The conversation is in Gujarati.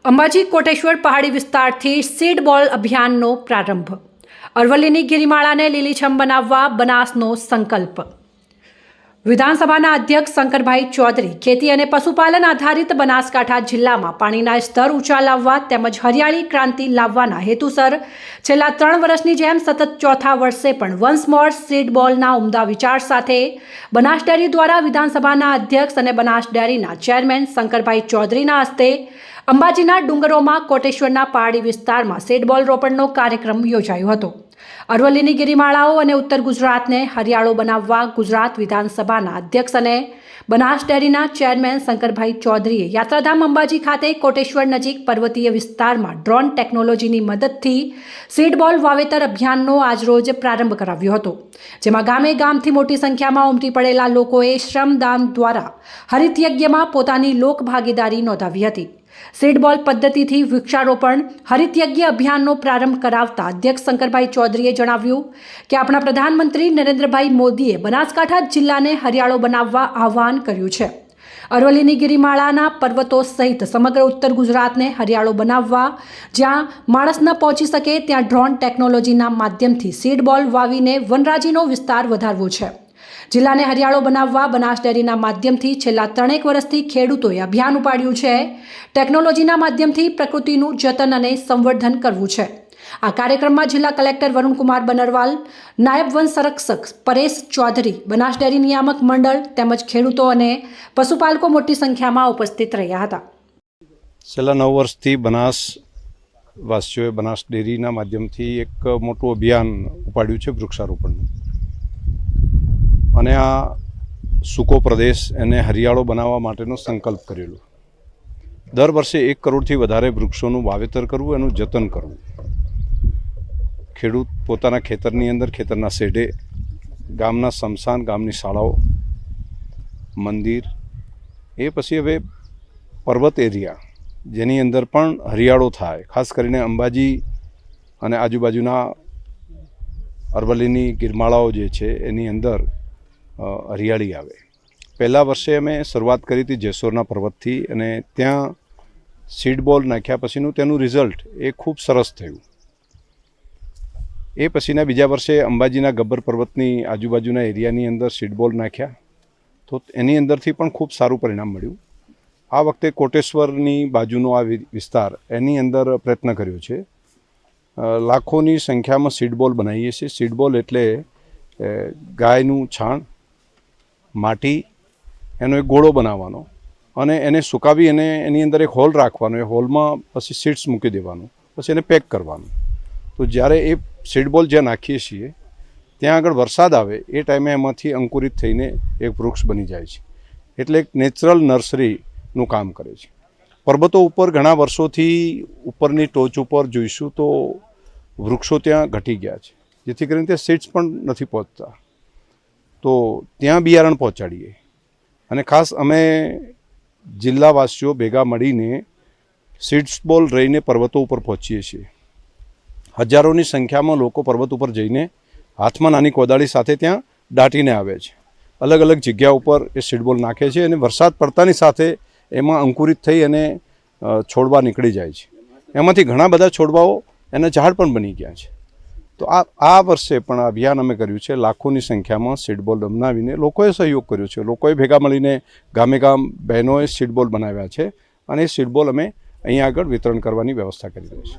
અંબાજી કોટેશ્વર પહાડી વિસ્તારથી સીડ બોલ અભિયાનનો પ્રારંભ। અરવલ્લીની ગિરિમાળાને લીલીછમ બનાવવા બનાસનો સંકલ્પ। વિધાનસભાના અધ્યક્ષ શંકરભાઈ ચૌધરી ખેતી અને પશુપાલન આધારિત બનાસકાંઠા જિલ્લામાં પાણીના સ્તર ઊંચા લાવવા તેમજ હરિયાળી ક્રાંતિ લાવવાના હેતુસર છેલ્લા 3 વર્ષની જેમ સતત ચોથા વર્ષે પણ વન્સ મોર સીડ બોલના ઉમદા વિચાર સાથે બનાસ ડેરી દ્વારા વિધાનસભાના અધ્યક્ષ અને બનાસ ડેરીના ચેરમેન શંકરભાઈ ચૌધરીના હસ્તે અંબાજીના ડુંગરોમાં કોટેશ્વરના પહાડી વિસ્તારમાં સીડ બોલ રોપણનો કાર્યક્રમ યોજાયો હતો। અરવલ્લીની ગિરિમાળાઓ અને ઉત્તર ગુજરાતને હરિયાળો બનાવવા ગુજરાત વિધાનસભાના અધ્યક્ષ અને બનાસ ડેરીના ચેરમેન શંકરભાઈ ચૌધરીએ યાત્રાધામ અંબાજી ખાતે કોટેશ્વર નજીક પર્વતીય વિસ્તારમાં ડ્રોન ટેકનોલોજીની મદદથી સીડ બોલ વાવેતર અભિયાનનો આજરોજ પ્રારંભ કરાવ્યો હતો, જેમાં ગામે ગામથી મોટી સંખ્યામાં ઉમટી પડેલા લોકોએ શ્રમદાન દ્વારા હરિત યજ્ઞમાં પોતાની લોક ભાગીદારી નોંધાવી હતી। સીડ બોલ પદ્ધતિથી વૃક્ષારોપણ હરિત યજ્ઞ અભિયાનનો પ્રારંભ કરાવતા અધ્યક્ષ શંકરભાઈ ચૌધરીએ જણાવ્યું કે આપણા પ્રધાનમંત્રી નરેન્દ્રભાઈ મોદીએ બનાસકાંઠા જિલ્લાને હરિયાળો બનાવવા આહ્વાન કર્યું છે। અરવલ્લીની ગિરિમાળાના પર્વતો સહિત સમગ્ર ઉત્તર ગુજરાતને હરિયાળો બનાવવા જ્યાં માણસ ન પહોંચી શકે ત્યાં ડ્રોન ટેકનોલોજીના માધ્યમથી સીડ બોલ વાવીને વનરાજીનો વિસ્તાર વધારવો છે। જિલ્લાને હરિયાળો બનાવવા બનાસ ડેરીના માધ્યમથી છેલ્લા 3 વર્ષથી ખેડૂતોએ અભિયાન ઉપાડ્યું છે। ટેકનોલોજીના માધ્યમથી પ્રકૃતિનું જતન અને સંવર્ધન કરવું છે। આ કાર્યક્રમમાં જિલ્લા કલેક્ટર વરુણકુમાર બનરવાલ, નાયબ વન સંરક્ષક પરેશ ચૌધરી, બનાસ ડેરી નિયામક મંડળ તેમજ ખેડૂતો અને પશુપાલકો મોટી સંખ્યામાં ઉપસ્થિત રહ્યા હતા। છેલ્લા 9 વર્ષથી બનાસવાસીઓએ બનાસ ડેરીના માધ્યમથી એક મોટું અભિયાન ઉપાડ્યું છે વૃક્ષારોપણનું, અને આ સૂકો પ્રદેશ એને હરિયાળો બનાવવા માટેનો સંકલ્પ કરેલો। દર વર્ષે 1 કરોડથી વધારે વૃક્ષોનું વાવેતર કરવું, એનું જતન કરવું। ખેડૂત પોતાના ખેતરની અંદર, ખેતરના શેઢે, ગામના સ્મશાન, ગામની શાળાઓ, મંદિર, એ પછી હવે પર્વત એરિયા જેની અંદર પણ હરિયાળો થાય, ખાસ કરીને અંબાજી અને આજુબાજુના અરવલ્લીની ગિરમાળાઓ જે છે એની અંદર હરિયાળી આવે। પહેલા વર્ષે અમે શરૂઆત કરી હતી જેસોરના પર્વતથી, અને ત્યાં સીડ બોલ નાખ્યા પછીનું તેનું રિઝલ્ટ એ ખૂબ સરસ થયું। એ પછીના બીજા વર્ષે અંબાજીના ગબ્બર પર્વતની આજુબાજુના એરિયાની અંદર સીડ બોલ નાખ્યા, તો એની અંદરથી પણ ખૂબ સારું પરિણામ મળ્યું। આ વખતે કોટેશ્વરની બાજુનો આ વિસ્તાર એની અંદર પ્રયત્ન કર્યો છે। લાખોની સંખ્યામાં સીડ બોલ બનાવીએ છીએ। સીડ બોલ એટલે ગાયનું છાણ, માટી, એનો એક ગોળો બનાવવાનો અને એને સુકાવી અને એની અંદર એક હોલ રાખવાનો, એ હોલમાં પછી સીડ્સ મૂકી દેવાનું, પછી એને પેક કરવાનું। તો જ્યારે એ સીડ બોલ જ્યાં નાખીએ છીએ ત્યાં આગળ વરસાદ આવે એ ટાઈમે એમાંથી અંકુરિત થઈને એક વૃક્ષ બની જાય છે, એટલે એક નેચરલ નર્સરીનું કામ કરે છે। પર્વતો ઉપર ઘણા વર્ષોથી ઉપરની ટોચ ઉપર જોઈશું તો વૃક્ષો ત્યાં ઘટી ગયા છે, જેથી કરીને ત્યાં સીડ્સ પણ નથી પહોંચતા, તો ત્યાં બિયારણ પહોંચાડીએ। અને ખાસ અમે જિલ્લાવાસીઓ ભેગા મળીને સીડ્સ બોલ રહીને પર્વતો ઉપર પહોંચીએ છીએ। હજારોની સંખ્યામાં લોકો પર્વત ઉપર જઈને હાથમાં નાની કોદાળી સાથે ત્યાં દાટીને આવે છે, અલગ અલગ જગ્યા ઉપર એ સીડ બોલ નાખે છે, અને વરસાદ પડતાની સાથે એમાં અંકુરિત થઈ અને છોડવા નીકળી જાય છે। એમાંથી ઘણા બધા છોડવાઓ એના ઝાડ પણ બની ગયા છે। તો આ વર્ષે પણ આ અભિયાન અમે કર્યું છે। લાખોની સંખ્યામાં સીડ બોલ બનાવીને લોકોએ સહયોગ કર્યો છે, લોકોએ ભેગા મળીને ગામે ગામ બહેનોએ સીડ બોલ બનાવ્યા છે, અને એ સીડ બોલ અમે અહીંયા આગળ વિતરણ કરવાની વ્યવસ્થા કરી રહી છે।